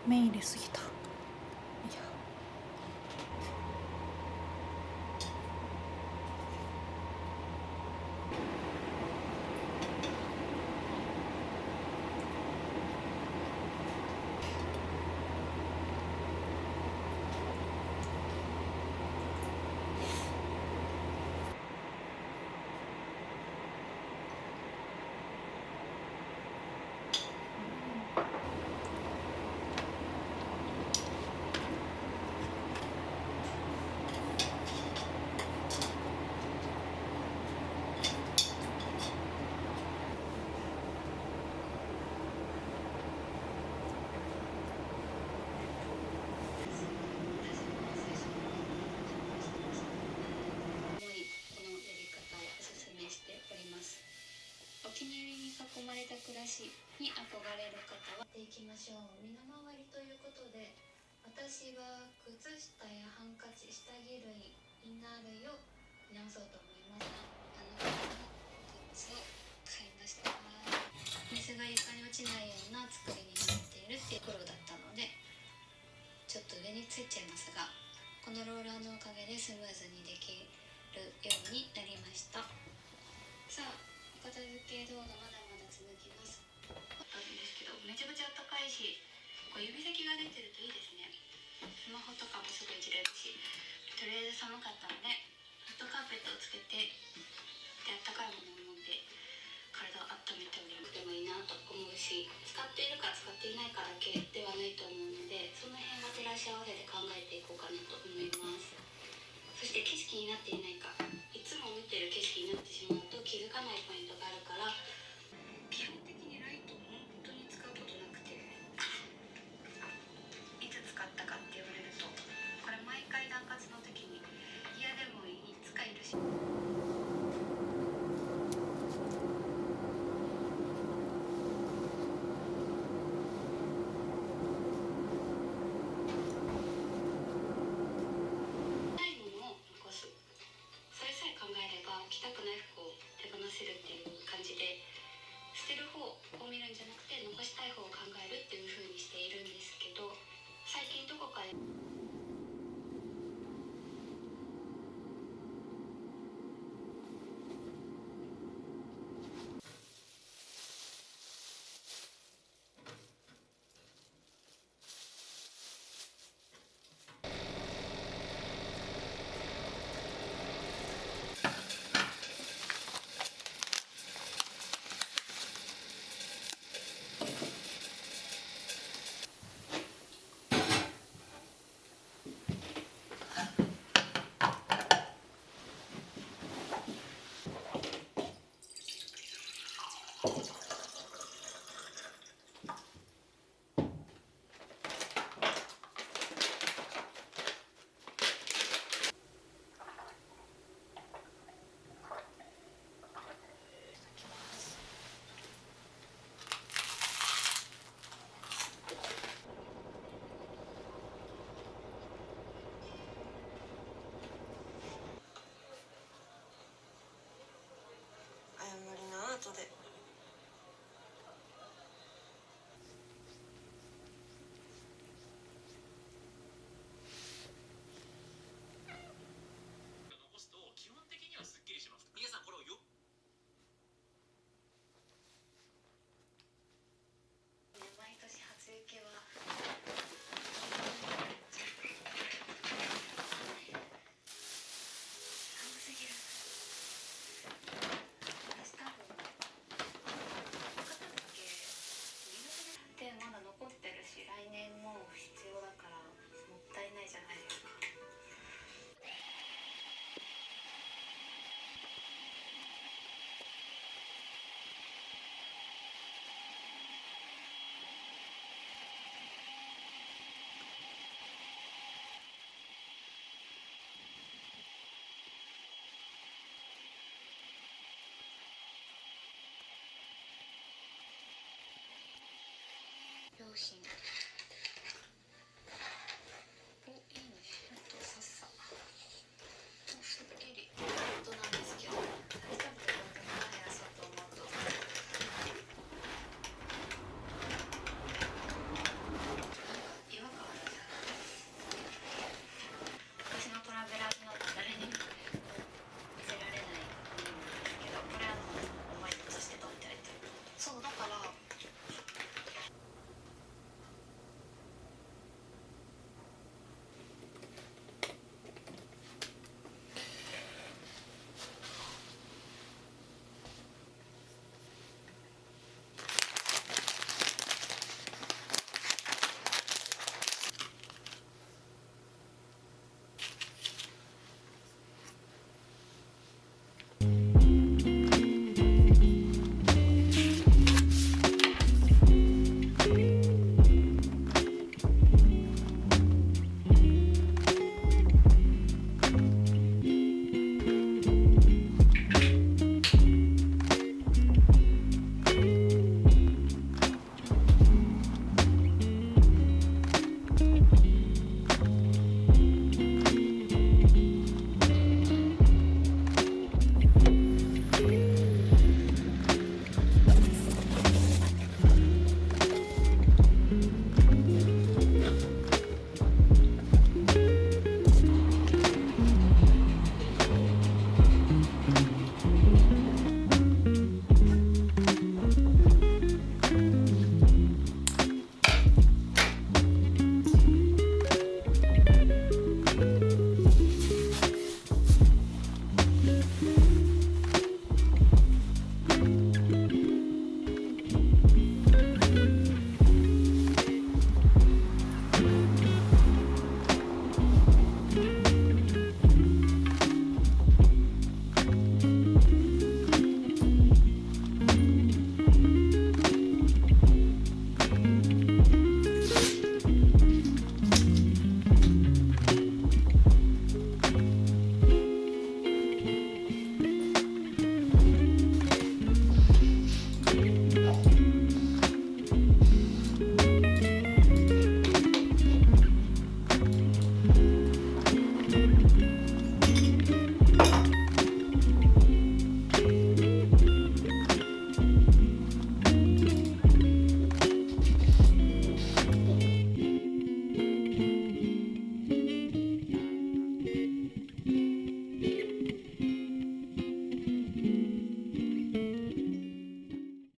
麺入れすぎた。囲まれた暮らしに憧れる方はでいきましょう。身の回りということで、私は靴下やハンカチ、下着類、インナー類を見直そうと思います。グッズを買いました。水が床に落ちないような作りになっているっていう黒だったので、ちょっと上についちゃいますが、このローラーのおかげでスムーズにできるようになりました。さあ、お片付け動画まだまだ続きます。あるんですけど、めちゃくちゃ暖かいし、こう指先が出てるといいですね。スマホとかもすぐいじれるし、とりあえず寒かったのでホットカーペットをつけて、で暖かいものを飲んで体を温めておりてもいいなと思うし、使っているか使っていないかだけではないと思うので、その辺は照らし合わせて考えていこうかなと思います。そして景色になっていないか、いつも見てる景色になってしまうと気づかないポイントがあるから、基本的にライト本当に使うことなくて、いつ使ったかって言われると、これ毎回断髪の時に嫌でもいつかいるし、ないものを残す、それさえ考えれば着たくない服を手放せるっていう感じで、捨てる方を見るんじゃなくて残したい方を考えるっていう風にしているんですけど、最近どこかで謝りな後で。残すと基本的にはすっきりします。皆さんこれをよ毎年初雪は寒すぎる。私多分片付け苦手でまだ残ってるし、来年も必要だからもったいないじゃないですか。両親